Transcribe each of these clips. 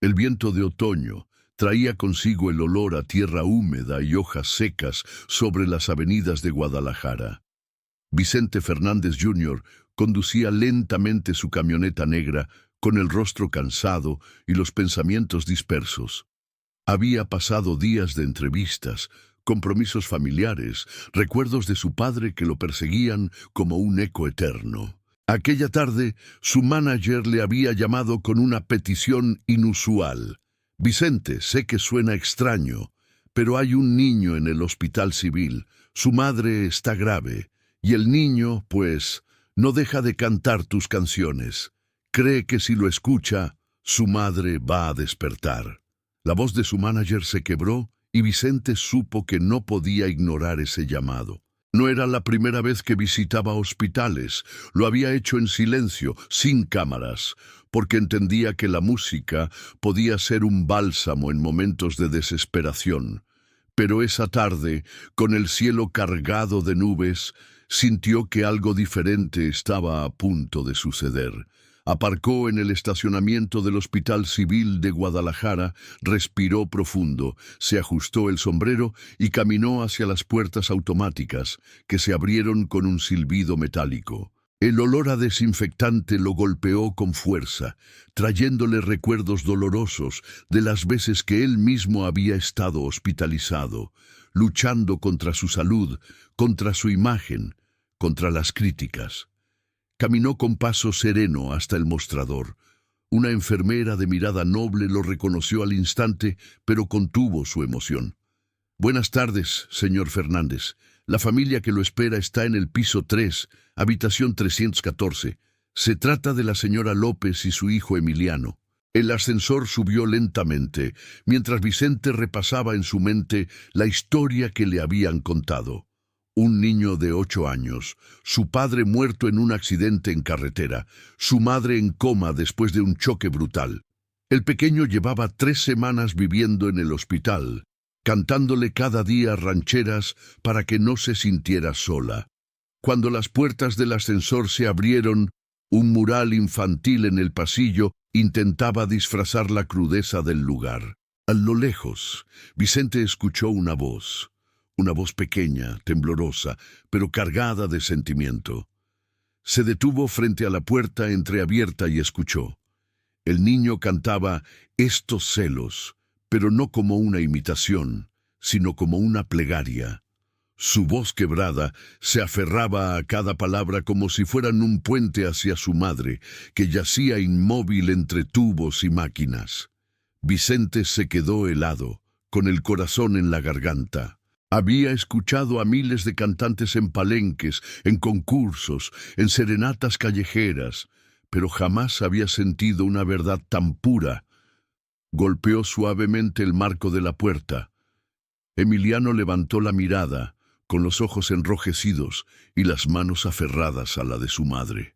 El viento de otoño traía consigo el olor a tierra húmeda y hojas secas sobre las avenidas de Guadalajara. Vicente Fernández Jr. conducía lentamente su camioneta negra con el rostro cansado y los pensamientos dispersos. Había pasado días de entrevistas, compromisos familiares, recuerdos de su padre que lo perseguían como un eco eterno. Aquella tarde, su manager le había llamado con una petición inusual. Vicente, sé que suena extraño, pero hay un niño en el hospital civil. Su madre está grave, y el niño, pues, no deja de cantar tus canciones. Cree que si lo escucha, su madre va a despertar. La voz de su manager se quebró y Vicente supo que no podía ignorar ese llamado. No era la primera vez que visitaba hospitales, lo había hecho en silencio, sin cámaras, porque entendía que la música podía ser un bálsamo en momentos de desesperación. Pero esa tarde, con el cielo cargado de nubes, sintió que algo diferente estaba a punto de suceder. Aparcó en el estacionamiento del Hospital Civil de Guadalajara, respiró profundo, se ajustó el sombrero y caminó hacia las puertas automáticas, que se abrieron con un silbido metálico. El olor a desinfectante lo golpeó con fuerza, trayéndole recuerdos dolorosos de las veces que él mismo había estado hospitalizado, luchando contra su salud, contra su imagen, contra las críticas. Caminó con paso sereno hasta el mostrador. Una enfermera de mirada noble lo reconoció al instante, pero contuvo su emoción. «Buenas tardes, señor Fernández. La familia que lo espera está en el piso 3, habitación 314. Se trata de la señora López y su hijo Emiliano». El ascensor subió lentamente, mientras Vicente repasaba en su mente la historia que le habían contado. Un niño de 8 años, su padre muerto en un accidente en carretera, su madre en coma después de un choque brutal. El pequeño llevaba 3 semanas viviendo en el hospital, cantándole cada día rancheras para que no se sintiera sola. Cuando las puertas del ascensor se abrieron, un mural infantil en el pasillo intentaba disfrazar la crudeza del lugar. A lo lejos, Vicente escuchó una voz pequeña, temblorosa, pero cargada de sentimiento. Se detuvo frente a la puerta entreabierta y escuchó. El niño cantaba «Estos celos», pero no como una imitación, sino como una plegaria. Su voz quebrada se aferraba a cada palabra como si fueran un puente hacia su madre, que yacía inmóvil entre tubos y máquinas. Vicente se quedó helado, con el corazón en la garganta. Había escuchado a miles de cantantes en palenques, en concursos, en serenatas callejeras, pero jamás había sentido una verdad tan pura. Golpeó suavemente el marco de la puerta. Emiliano levantó la mirada, con los ojos enrojecidos y las manos aferradas a la de su madre.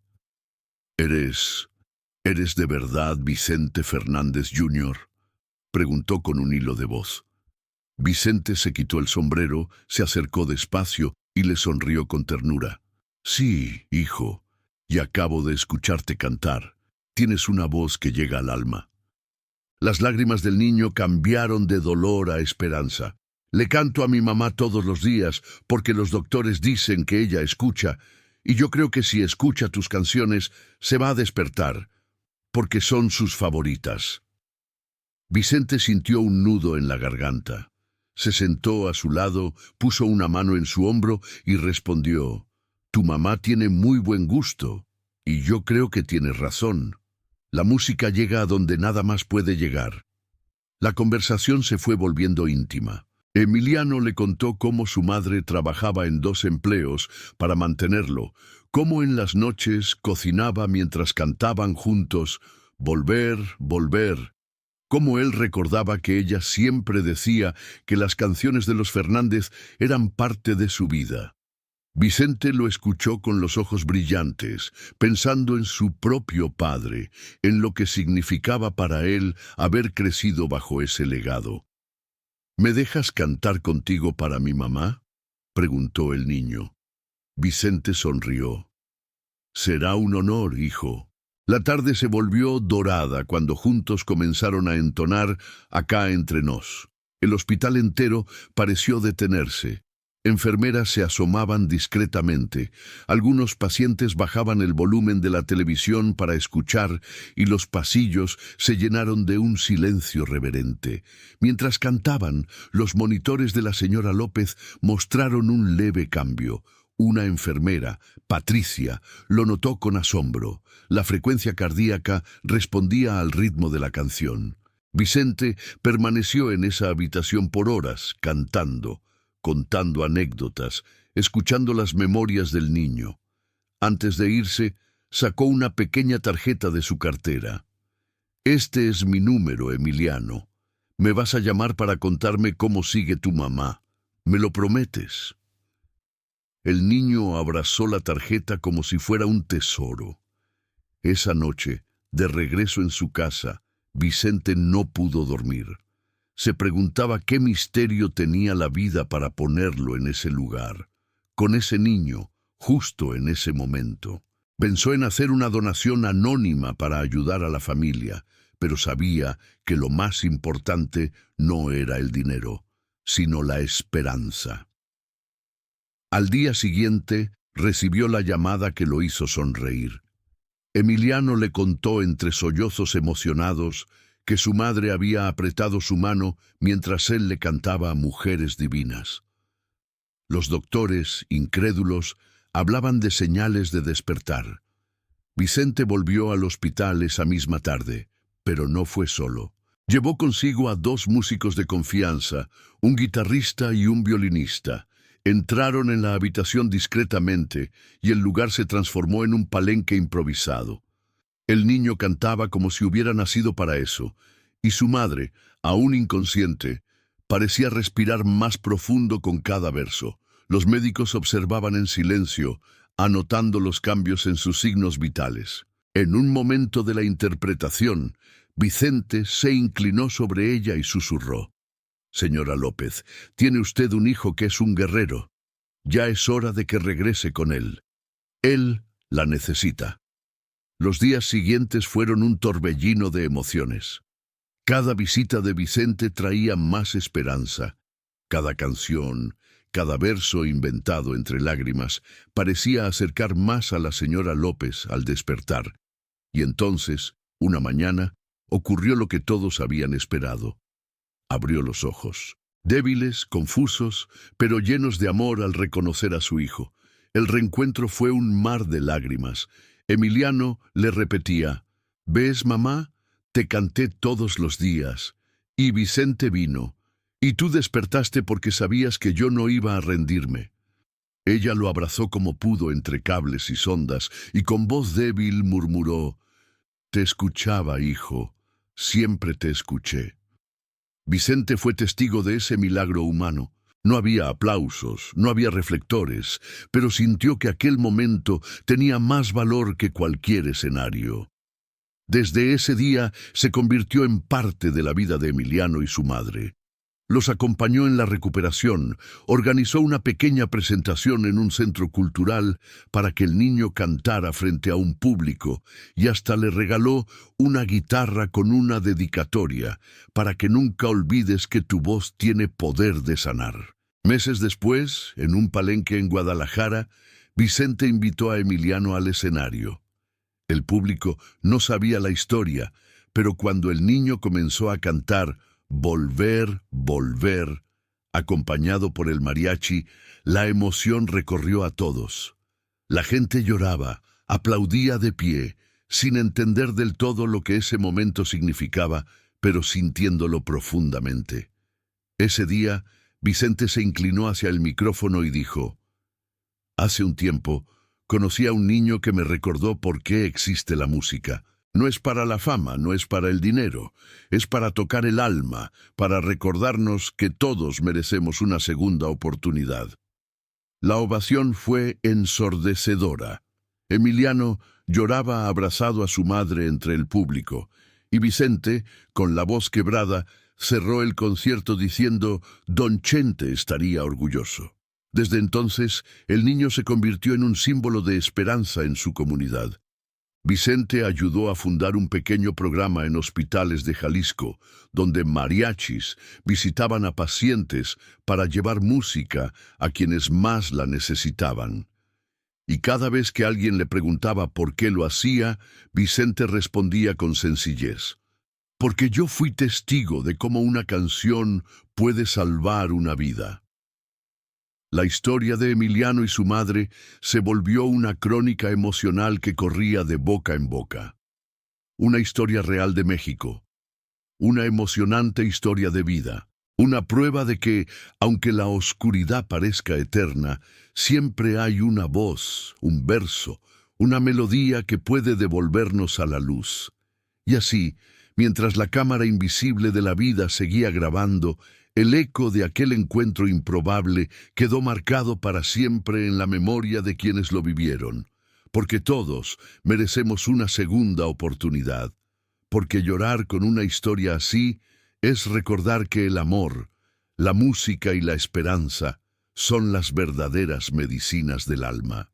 ¿Eres de verdad Vicente Fernández Jr.? Preguntó con un hilo de voz. Vicente se quitó el sombrero, se acercó despacio y le sonrió con ternura. «Sí, hijo, y acabo de escucharte cantar. Tienes una voz que llega al alma». Las lágrimas del niño cambiaron de dolor a esperanza. «Le canto a mi mamá todos los días porque los doctores dicen que ella escucha, y yo creo que si escucha tus canciones se va a despertar, porque son sus favoritas». Vicente sintió un nudo en la garganta. Se sentó a su lado, puso una mano en su hombro y respondió: «Tu mamá tiene muy buen gusto, y yo creo que tienes razón. La música llega a donde nada más puede llegar». La conversación se fue volviendo íntima. Emiliano le contó cómo su madre trabajaba en 2 empleos para mantenerlo, cómo en las noches cocinaba mientras cantaban juntos «Volver, volver», cómo él recordaba que ella siempre decía que las canciones de los Fernández eran parte de su vida. Vicente lo escuchó con los ojos brillantes, pensando en su propio padre, en lo que significaba para él haber crecido bajo ese legado. «¿Me dejas cantar contigo para mi mamá?», preguntó el niño. Vicente sonrió. «Será un honor, hijo». La tarde se volvió dorada cuando juntos comenzaron a entonar Acá entre nos. El hospital entero pareció detenerse. Enfermeras se asomaban discretamente. Algunos pacientes bajaban el volumen de la televisión para escuchar y los pasillos se llenaron de un silencio reverente. Mientras cantaban, los monitores de la señora López mostraron un leve cambio. Una enfermera, Patricia, lo notó con asombro. La frecuencia cardíaca respondía al ritmo de la canción. Vicente permaneció en esa habitación por horas, cantando, contando anécdotas, escuchando las memorias del niño. Antes de irse, sacó una pequeña tarjeta de su cartera. Este es mi número, Emiliano. Me vas a llamar para contarme cómo sigue tu mamá. ¿Me lo prometes? El niño abrazó la tarjeta como si fuera un tesoro. Esa noche, de regreso en su casa, Vicente no pudo dormir. Se preguntaba qué misterio tenía la vida para ponerlo en ese lugar, con ese niño, justo en ese momento. Pensó en hacer una donación anónima para ayudar a la familia, pero sabía que lo más importante no era el dinero, sino la esperanza. Al día siguiente, recibió la llamada que lo hizo sonreír. Emiliano le contó entre sollozos emocionados que su madre había apretado su mano mientras él le cantaba Mujeres Divinas. Los doctores, incrédulos, hablaban de señales de despertar. Vicente volvió al hospital esa misma tarde, pero no fue solo. Llevó consigo a 2 músicos de confianza, un guitarrista y un violinista. Entraron en la habitación discretamente y el lugar se transformó en un palenque improvisado. El niño cantaba como si hubiera nacido para eso, y su madre, aún inconsciente, parecía respirar más profundo con cada verso. Los médicos observaban en silencio, anotando los cambios en sus signos vitales. En un momento de la interpretación, Vicente se inclinó sobre ella y susurró: «Señora López, tiene usted un hijo que es un guerrero. Ya es hora de que regrese con él. Él la necesita». Los días siguientes fueron un torbellino de emociones. Cada visita de Vicente traía más esperanza. Cada canción, cada verso inventado entre lágrimas, parecía acercar más a la señora López al despertar. Y entonces, una mañana, ocurrió lo que todos habían esperado. Abrió los ojos, débiles, confusos, pero llenos de amor al reconocer a su hijo. El reencuentro fue un mar de lágrimas. Emiliano le repetía: «¿Ves, mamá? Te canté todos los días». Y Vicente vino. «Y tú despertaste porque sabías que yo no iba a rendirme». Ella lo abrazó como pudo entre cables y sondas, y con voz débil murmuró: «Te escuchaba, hijo. Siempre te escuché». Vicente fue testigo de ese milagro humano. No había aplausos, no había reflectores, pero sintió que aquel momento tenía más valor que cualquier escenario. Desde ese día se convirtió en parte de la vida de Emiliano y su madre. Los acompañó en la recuperación, organizó una pequeña presentación en un centro cultural para que el niño cantara frente a un público y hasta le regaló una guitarra con una dedicatoria para que nunca olvides que tu voz tiene poder de sanar. Meses después, en un palenque en Guadalajara, Vicente invitó a Emiliano al escenario. El público no sabía la historia, pero cuando el niño comenzó a cantar «Volver, volver», acompañado por el mariachi, la emoción recorrió a todos. La gente lloraba, aplaudía de pie, sin entender del todo lo que ese momento significaba, pero sintiéndolo profundamente. Ese día, Vicente se inclinó hacia el micrófono y dijo: «Hace un tiempo, conocí a un niño que me recordó por qué existe la música. No es para la fama, no es para el dinero, es para tocar el alma, para recordarnos que todos merecemos una segunda oportunidad». La ovación fue ensordecedora. Emiliano lloraba abrazado a su madre entre el público, y Vicente, con la voz quebrada, cerró el concierto diciendo: «Don Chente estaría orgulloso». Desde entonces, el niño se convirtió en un símbolo de esperanza en su comunidad. Vicente ayudó a fundar un pequeño programa en hospitales de Jalisco, donde mariachis visitaban a pacientes para llevar música a quienes más la necesitaban. Y cada vez que alguien le preguntaba por qué lo hacía, Vicente respondía con sencillez: porque yo fui testigo de cómo una canción puede salvar una vida. La historia de Emiliano y su madre se volvió una crónica emocional que corría de boca en boca. Una historia real de México, una emocionante historia de vida, una prueba de que, aunque la oscuridad parezca eterna, siempre hay una voz, un verso, una melodía que puede devolvernos a la luz. Y así, mientras la cámara invisible de la vida seguía grabando, el eco de aquel encuentro improbable quedó marcado para siempre en la memoria de quienes lo vivieron, porque todos merecemos una segunda oportunidad, porque llorar con una historia así es recordar que el amor, la música y la esperanza son las verdaderas medicinas del alma.